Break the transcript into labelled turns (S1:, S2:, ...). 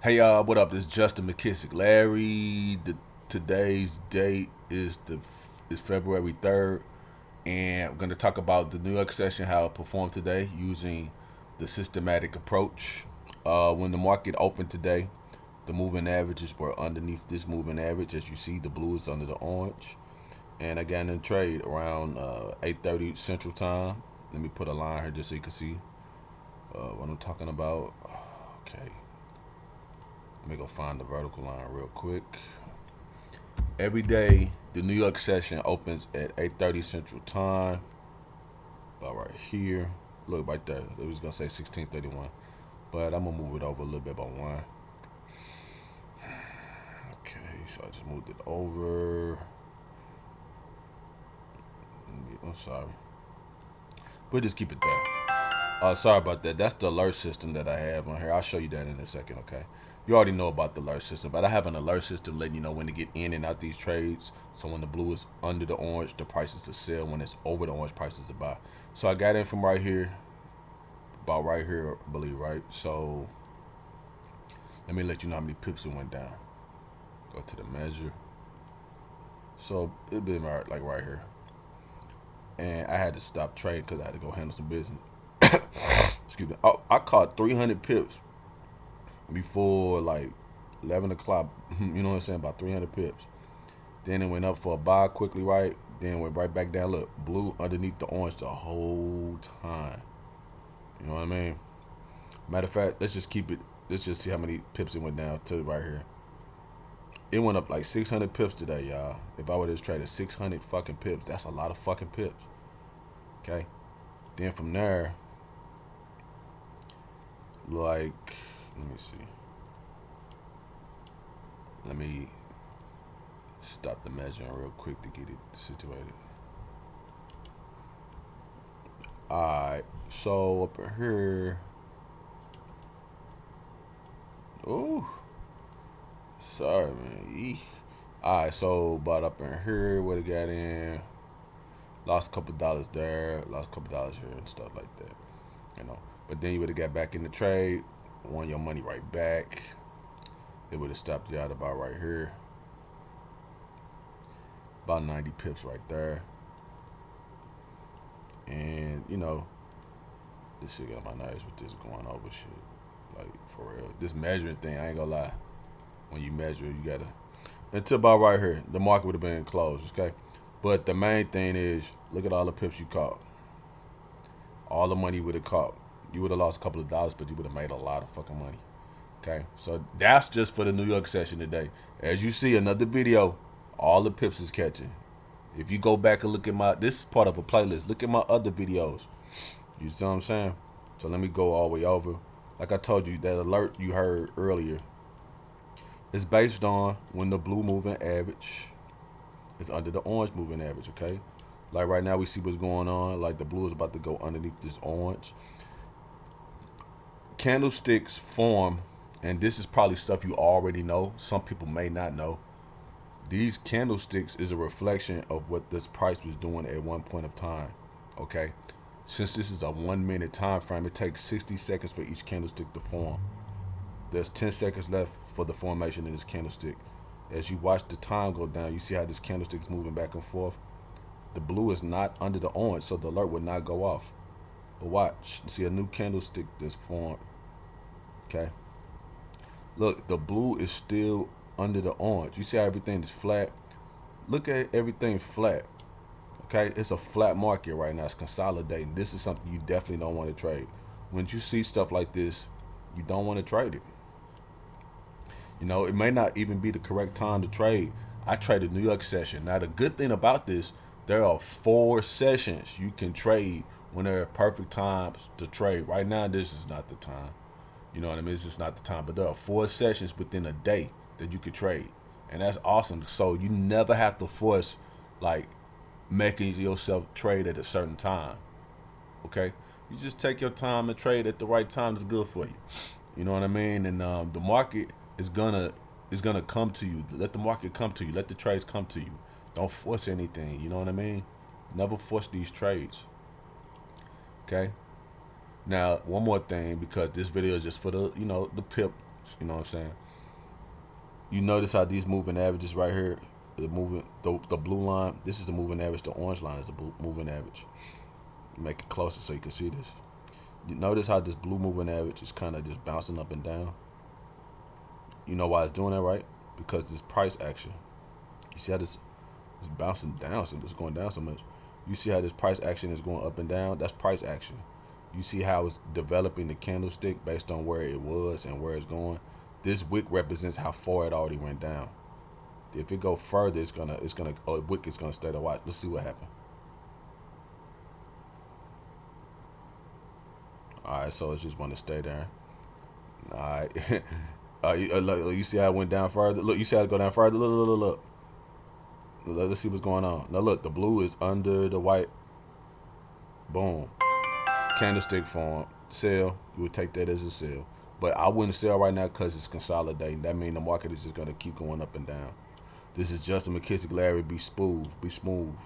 S1: Hey y'all, what up? It's Justin McKissick. Larry, today's date is February 3rd, and I'm gonna talk about the New York session, how it performed today using the systematic approach. When the market opened today, the moving averages were underneath this moving average. As you see, the blue is under the orange, and I got in the trade around 8:30 Central Time. Let me put a line here just so you can see what I'm talking about. Okay. Let me go find the vertical line real quick. Every day, the New York session opens at 8:30 Central Time. About right here. Look, right there. It was going to say 16:31. But I'm going to move it over a little bit by one. Okay, so I just moved it over. I'm sorry. We'll just keep it there. Sorry about that. That's the alert system that I have on here. I'll show you that in a second, okay? You already know about the alert system, but I have an alert system letting you know when to get in and out these trades. So when the blue is under the orange, the price is to sell. When it's over the orange, price is to buy. So I got in from right here, about right here, I believe, right? So let me let you know how many pips it went down. Go to the measure. So it'd been like right here. And I had to stop trading because I had to go handle some business. Excuse me. I caught 300 pips before like 11 o'clock. You know what I'm saying? About 300 pips. Then it went up for a buy quickly, right? Then went right back down. Look, blue underneath the orange the whole time. You know what I mean? Matter of fact, let's just keep it. Let's just see how many pips it went down to right here. It went up like 600 pips today, y'all. If I would have traded 600 fucking pips, that's a lot of fucking pips. Okay? Then from there, like, let me see. Let me stop the measuring real quick to get it situated. Alright, so up in here. Ooh. Sorry, man. Alright, so about up in here, what it got in. Lost a couple dollars there, lost a couple dollars here and stuff like that. You know. But then you would have got back in the trade, won your money right back. It would have stopped you out about right here. About 90 pips right there. And, you know, this shit got my nerves with this going over shit. Like, for real. This measuring thing, I ain't gonna lie. When you measure, you gotta. Until about right here, the market would have been closed, okay? But the main thing is, look at all the pips you caught. All the money you would have caught. You would have lost a couple of dollars, but you would have made a lot of fucking money. Okay? So that's just for the New York session today. As you see, another video, all the pips is catching. If you go back and look at this is part of a playlist. Look at my other videos. You see what I'm saying? So let me go all the way over. Like I told you, that alert you heard earlier is based on when the blue moving average is under the orange moving average, okay? Like right now we see what's going on. Like the blue is about to go underneath this orange. Candlesticks form, and this is probably stuff you already know. Some people may not know. These candlesticks is a reflection of what this price was doing at one point of time, okay? Since this is a 1 minute time frame, it takes 60 seconds for each candlestick to form. There's 10 seconds left for the formation of this candlestick. As you watch the time go down, you see how this candlestick is moving back and forth. The blue is not under the orange, so the alert would not go off. But watch, see a new candlestick that's formed. Okay. Look, the blue is still under the orange. You see how everything is flat? Look at everything flat. Okay, it's a flat market right now. It's consolidating. This is something you definitely don't want to trade. When you see stuff like this, you don't want to trade it. You know, it may not even be the correct time to trade. I traded New York session. Now, the good thing about this, there are 4 sessions you can trade when there are perfect times to trade. Right now, this is not the time. You know what I mean? This is not the time. But there are 4 sessions within a day that you could trade. And that's awesome. So you never have to force, like, making yourself trade at a certain time. Okay? You just take your time and trade at the right time. It's good for you. You know what I mean? And the market is gonna come to you. Let the market come to you. Let the trades come to you. Don't force anything. You know what I mean? Never force these trades. Okay? Now, one more thing, because this video is just for the, the pip You know what I'm saying? You notice how these moving averages right here, the blue line. This is the moving average. The orange line is the moving average. Make it closer so you can see this. You notice how this blue moving average is kind of just bouncing up and down. You know why it's doing that, right? Because this price action. You see how this is bouncing down, so it's going down so much. You see how this price action is going up and down? That's price action. You see how it's developing the candlestick based on where it was and where it's going. This wick represents how far it already went down. If it go further, wick is gonna stay to watch. Let's see what happens. All right, so it's just want to stay there. All right. You see how it went down further? Look, you see how it go down further? Look. Let's see what's going on. Now look, the blue is under the white. Boom. Candlestick form. Sell. You would take that as a sell. But I wouldn't sell right now because it's consolidating. That means the market is just going to keep going up and down. This is Justin McKissick, Larry. Be smooth. Be smooth.